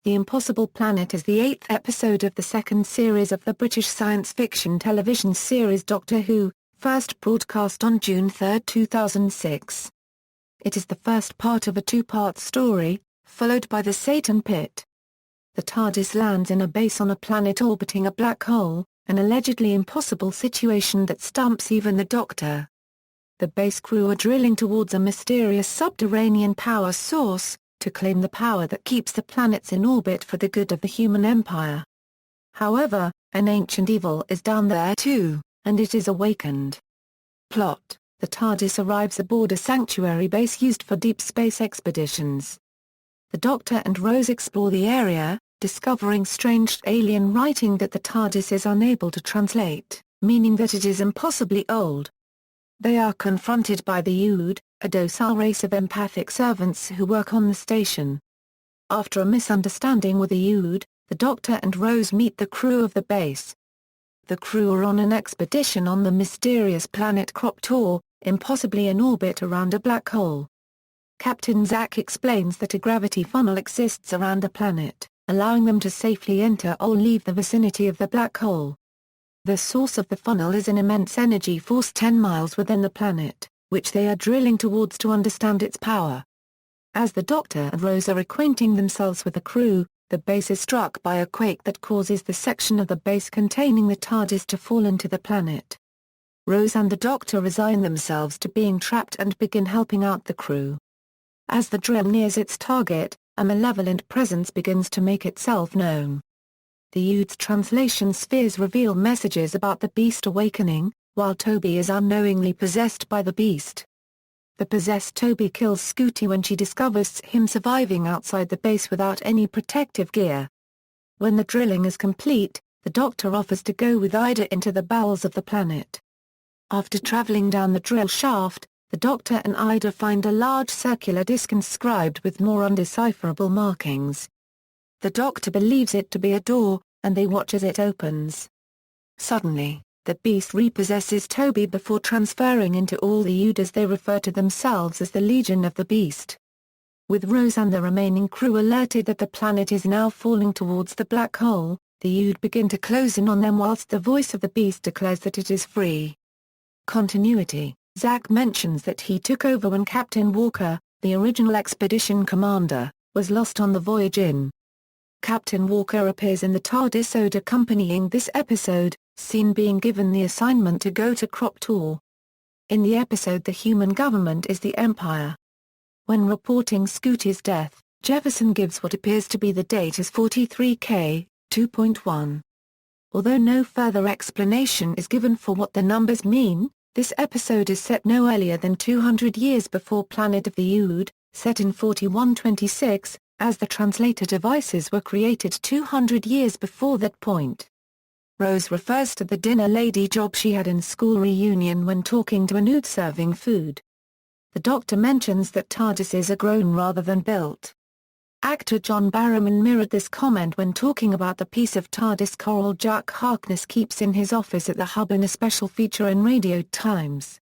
The Impossible Planet is the 8th episode of the second series of the British science fiction television series Doctor Who, first broadcast on June 3, 2006. It is the first part of a two-part story, followed by the Satan Pit. The TARDIS lands in a base on a planet orbiting a black hole, an allegedly impossible situation that stumps even the Doctor. The base crew are drilling towards a mysterious subterranean power source, to claim the power that keeps the planets in orbit for the good of the human empire. However, an ancient evil is down there too, and it is awakened. Plot: the TARDIS arrives aboard a sanctuary base used for deep space expeditions. The Doctor and Rose explore the area, discovering strange alien writing that the TARDIS is unable to translate, meaning that it is impossibly old. They are confronted by the Ood, a docile race of empathic servants who work on the station. After a misunderstanding with the Ood, the Doctor and Rose meet the crew of the base. The crew are on an expedition on the mysterious planet Croptor, impossibly in orbit around a black hole. Captain Zack explains that a gravity funnel exists around the planet, allowing them to safely enter or leave the vicinity of the black hole. The source of the funnel is an immense energy force 10 miles within the planet, which they are drilling towards to understand its power. As the Doctor and Rose are acquainting themselves with the crew, the base is struck by a quake that causes the section of the base containing the TARDIS to fall into the planet. Rose and the Doctor resign themselves to being trapped and begin helping out the crew. As the drill nears its target, a malevolent presence begins to make itself known. The Ood's translation spheres reveal messages about the beast awakening, while Toby is unknowingly possessed by the beast. The possessed Toby kills Scooty when she discovers him surviving outside the base without any protective gear. When the drilling is complete, the Doctor offers to go with Ida into the bowels of the planet. After traveling down the drill shaft, the Doctor and Ida find a large circular disc inscribed with more undecipherable markings. The Doctor believes it to be a door, and they watch as it opens. Suddenly, the beast repossesses Toby before transferring into all the Ood as they refer to themselves as the Legion of the Beast. With Rose and the remaining crew alerted that the planet is now falling towards the black hole, the Ood begin to close in on them whilst the voice of the beast declares that it is free. Continuity: Zack mentions that he took over when Captain Walker, the original expedition commander, was lost on the voyage in. Captain Walker appears in the TARDIS ode accompanying this episode, seen being given the assignment to go to Croptor. In the episode the human government is the Empire. When reporting Scooty's death, Jefferson gives what appears to be the date as 43K, 2.1. Although no further explanation is given for what the numbers mean, this episode is set no earlier than 200 years before Planet of the Ood, set in 4126, as the translator devices were created 200 years before that point. Rose refers to the dinner lady job she had in school reunion when talking to an Ood serving food. The Doctor mentions that TARDISes are grown rather than built. Actor John Barrowman mirrored this comment when talking about the piece of TARDIS coral Jack Harkness keeps in his office at the Hub in a special feature in Radio Times.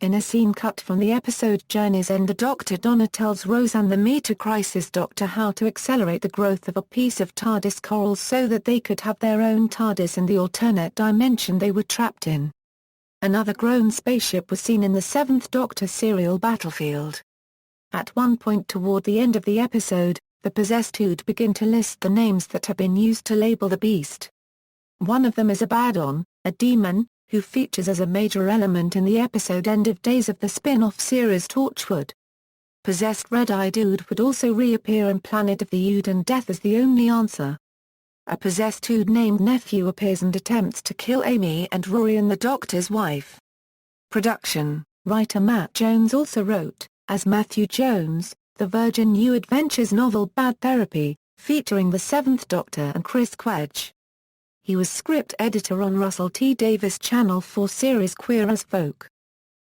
In a scene cut from the episode Journey's End, the Dr. Donna tells Rose and the Meter Crisis Doctor how to accelerate the growth of a piece of TARDIS coral so that they could have their own TARDIS in the alternate dimension they were trapped in. Another grown spaceship was seen in the 7th Doctor serial Battlefield. At one point toward the end of the episode, the possessed Ood begin to list the names that have been used to label the beast. One of them is Abaddon, a demon, who features as a major element in the episode End of Days of the spin-off series Torchwood. Possessed Red-Eyed Ood would also reappear in Planet of the Ood, and death is the only answer. A possessed Ood named Nephew appears and attempts to kill Amy and Rory and the Doctor's wife. Production: writer Matt Jones also wrote, as Matthew Jones, the Virgin New Adventures novel Bad Therapy, featuring the 7th Doctor and Chris Quedge. He was script editor on Russell T Davies' Channel 4 series Queer as Folk.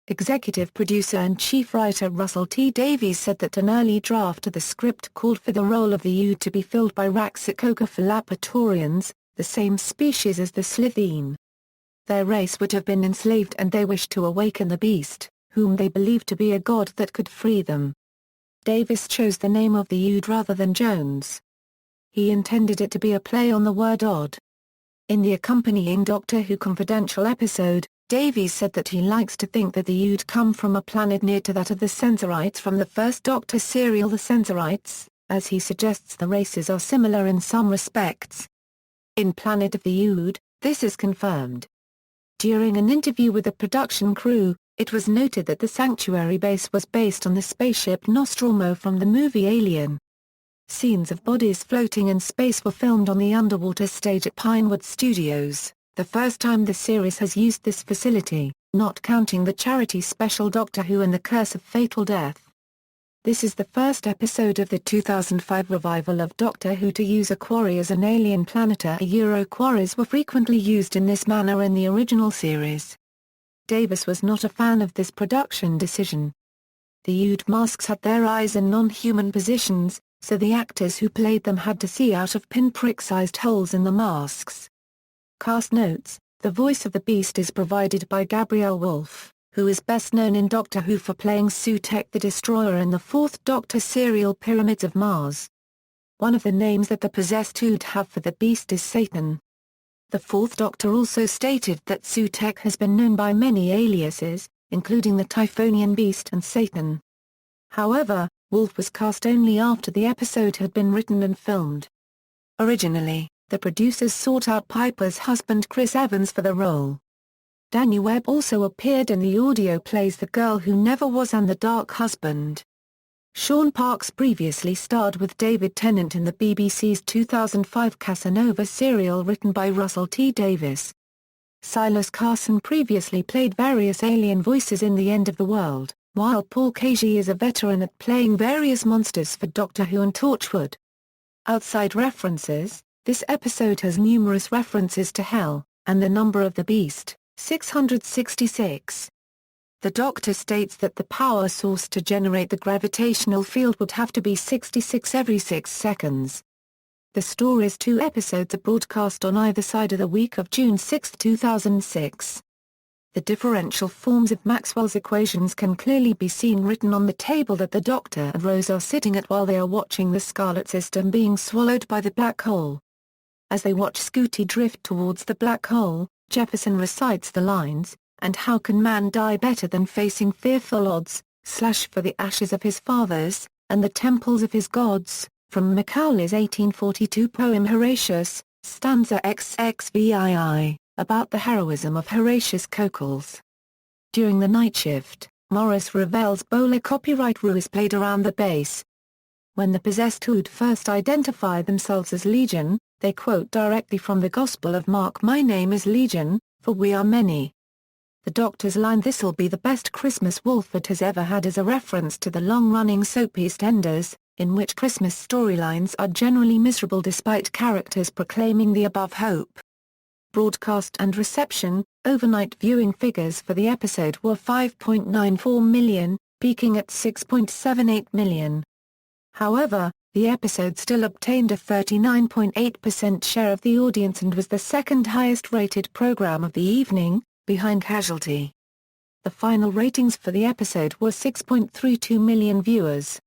Executive producer and chief writer Russell T Davies said that an early draft of the script called for the role of the Ood to be filled by Raxacocophilapatorians, the same species as the Slitheen. Their race would have been enslaved and they wished to awaken the beast, whom they believed to be a god that could free them. Davis chose the name of the Ood rather than Jones. he intended it to be a play on the word odd. In the accompanying Doctor Who Confidential episode, Davies said that he likes to think that the Ood come from a planet near to that of the Sensorites from the first Doctor serial The Sensorites, as he suggests the races are similar in some respects. In Planet of the Ood, this is confirmed. During an interview with the production crew, it was noted that the Sanctuary base was based on the spaceship Nostromo from the movie Alien. Scenes of bodies floating in space were filmed on the underwater stage at Pinewood Studios, the first time the series has used this facility, not counting the charity special Doctor Who and the Curse of Fatal Death. This is the first episode of the 2005 revival of Doctor Who to use a quarry as an alien planet. Quarries were frequently used in this manner in the original series. Davis was not a fan of this production decision. The Ood masks had their eyes in non-human positions, so the actors who played them had to see out of pinprick-sized holes in the masks. Cast notes: the voice of the Beast is provided by Gabrielle Wolfe, who is best known in Doctor Who for playing Sutekh the Destroyer in the fourth Doctor serial Pyramids of Mars. One of the names that the possessed Ood have for the Beast is Satan. The fourth Doctor also stated that Sutekh has been known by many aliases, including the Typhonian Beast and Satan. However, Wolfe was cast only after the episode had been written and filmed. Originally, the producers sought out Piper's husband Chris Evans for the role. Danny Webb also appeared in the audio plays The Girl Who Never Was and The Dark Husband. Sean Parks previously starred with David Tennant in the BBC's 2005 Casanova serial written by Russell T. Davies. Silas Carson previously played various alien voices in The End of the World, while Paul Casey is a veteran at playing various monsters for Doctor Who and Torchwood. Outside references: this episode has numerous references to Hell, and the number of the Beast, 666. The Doctor states that the power source to generate the gravitational field would have to be 66 every 6 seconds. The story's 2 episodes are broadcast on either side of the week of June 6, 2006. The differential forms of Maxwell's equations can clearly be seen written on the table that the Doctor and Rose are sitting at while they are watching the Scarlet System being swallowed by the black hole. As they watch Scotty drift towards the black hole, Jefferson recites the lines, "And how can man die better than facing fearful odds, for the ashes of his fathers, and the temples of his gods," from Macaulay's 1842 poem Horatius, stanza XXVII, about the heroism of Horatius Cocles. During the night shift, Morris Ravel's bowler copyright Rue is played around the base. When the possessed Ood first identify themselves as Legion, they quote directly from the Gospel of Mark, "My name is Legion, for we are many." The Doctor's line "This'll be the best Christmas Walford has ever had" is a reference to the long-running soap EastEnders, in which Christmas storylines are generally miserable despite characters proclaiming the above hope. Broadcast and reception: overnight viewing figures for the episode were 5.94 million, peaking at 6.78 million. However, the episode still obtained a 39.8% share of the audience and was the second highest rated program of the evening, behind Casualty. The final ratings for the episode were 6.32 million viewers.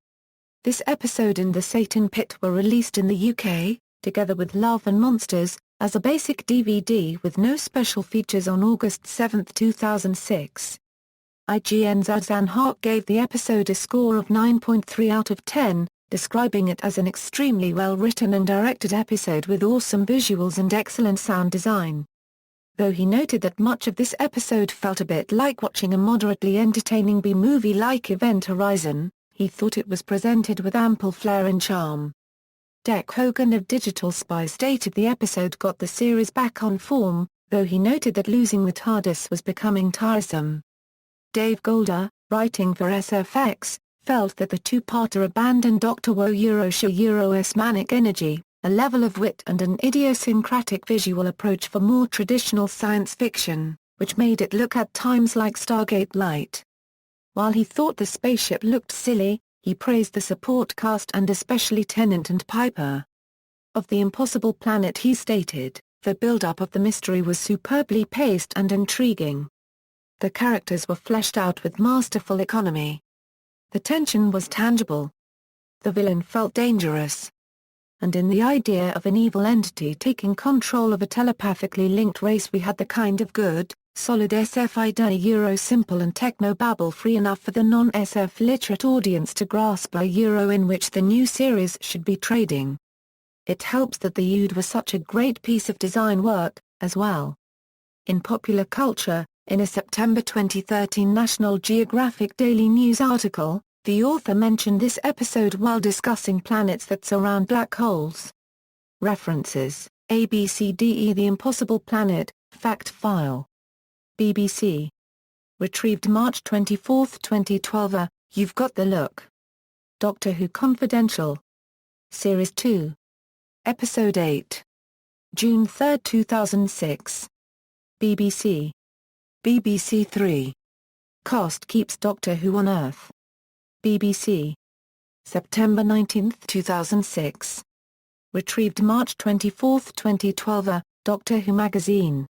This episode and The Satan Pit were released in the UK, together with Love and Monsters, as a basic DVD with no special features on August 7, 2006. IGN's Adzan Haq gave the episode a score of 9.3 out of 10, describing it as an extremely well-written and directed episode with awesome visuals and excellent sound design. Though he noted that much of this episode felt a bit like watching a moderately entertaining B-movie like Event Horizon, he thought it was presented with ample flair and charm. Dec Hogan of Digital Spy stated the episode got the series back on form, though he noted that losing the TARDIS was becoming tiresome. Dave Golder, writing for SFX, felt that the two-parter abandoned Dr. Euro's manic energy, a level of wit and an idiosyncratic visual approach for more traditional science fiction, which made it look at times like Stargate Light. While he thought the spaceship looked silly, he praised the support cast and especially Tennant and Piper. Of the impossible planet he stated, the build-up of the mystery was superbly paced and intriguing. The characters were fleshed out with masterful economy. The tension was tangible. The villain felt dangerous. and in the idea of an evil entity taking control of a telepathically linked race, we had the kind of good, solid SF idea Euro simple and techno-babble free enough for the non-SF literate audience to grasp a Euro in which the new series should be trading. It helps that the UD was such a great piece of design work, as well. In popular culture, in a September 2013 National Geographic Daily News article, the author mentioned this episode while discussing planets that surround black holes. References: ABCDE The Impossible Planet, Fact File. BBC. Retrieved March 24, 2012. You've Got the Look. Doctor Who Confidential. Series 2. Episode 8. June 3, 2006. BBC. BBC 3. Cast keeps Doctor Who on Earth. BBC. September 19, 2006. Retrieved March 24, 2012. Doctor Who Magazine.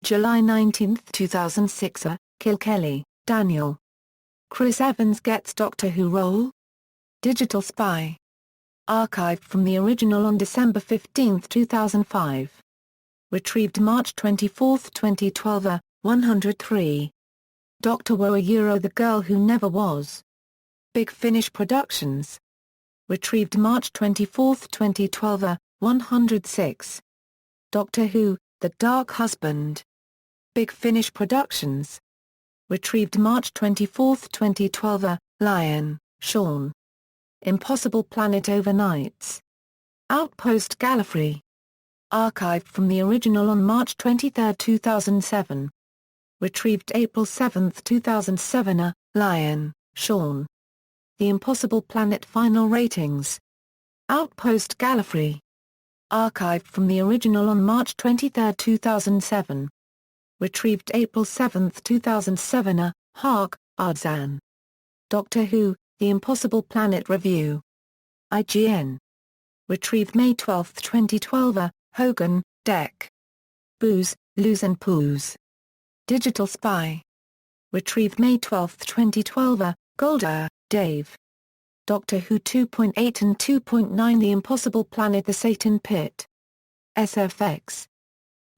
July 19, 2006. Kilkelly, Daniel. Chris Evans gets Doctor Who role? Digital Spy. Archived from the original on December 15, 2005. Retrieved March 24, 2012. 103. Dr. Woa Euro The Girl Who Never Was. Big Finish Productions. Retrieved March 24, 2012. 106. Doctor Who, The Dark Husband. Big Finish Productions. Retrieved March 24, 2012. Lion, Sean. Impossible Planet Overnights. Outpost Gallifrey. Archived from the original on March 23, 2007. Retrieved April 7, 2007. Lion, Sean. The Impossible Planet Final Ratings. Outpost Gallifrey. Archived from the original on March 23, 2007. Retrieved April 7, 2007. Hark, Ardzan. Doctor Who, The Impossible Planet Review. IGN. Retrieved May 12, 2012. Hogan, Dec. Booze, Lose and Poos. Digital Spy. Retrieved May 12, 2012. Golder, Dave. Doctor Who 2.8 and 2.9 The Impossible Planet The Satan Pit. SFX.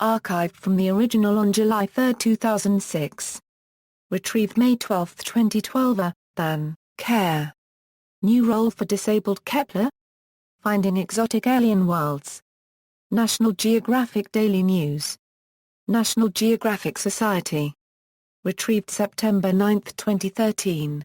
Archived from the original on July 3, 2006. Retrieved May 12, 2012. Than, Care. New role for disabled Kepler? Finding exotic alien worlds. National Geographic Daily News. National Geographic Society. Retrieved September 9, 2013.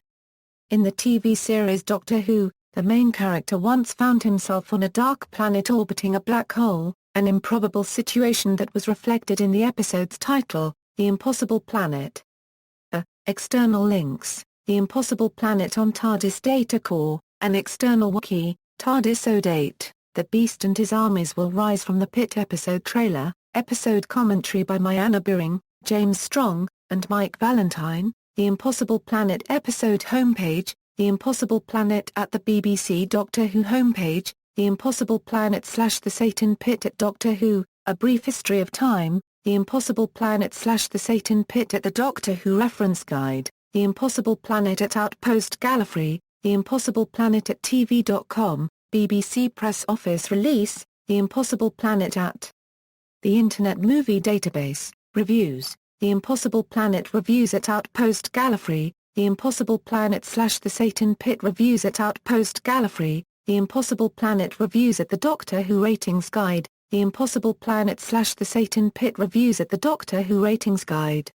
In the TV series Doctor Who, the main character once found himself on a dark planet orbiting a black hole, an improbable situation that was reflected in the episode's title, The Impossible Planet. External links: The Impossible Planet on TARDIS Data Core, an external wiki, TARDIS Ode 8, The Beast and His Armies Will Rise from the Pit episode trailer, episode commentary by Myanna Biring, James Strong, and Mike Valentine, The Impossible Planet episode homepage, The Impossible Planet at the BBC Doctor Who homepage, The Impossible Planet / The Satan Pit at Doctor Who, A Brief History of Time, The Impossible Planet / The Satan Pit at the Doctor Who Reference Guide, The Impossible Planet at Outpost Gallifrey, The Impossible Planet at TV.com, BBC Press Office Release, The Impossible Planet at the Internet Movie Database, Reviews, The Impossible Planet Reviews at Outpost Gallifrey, The Impossible Planet / The Satan Pit Reviews at Outpost Gallifrey, The Impossible Planet Reviews at the Doctor Who Ratings Guide, The Impossible Planet / The Satan Pit Reviews at the Doctor Who Ratings Guide.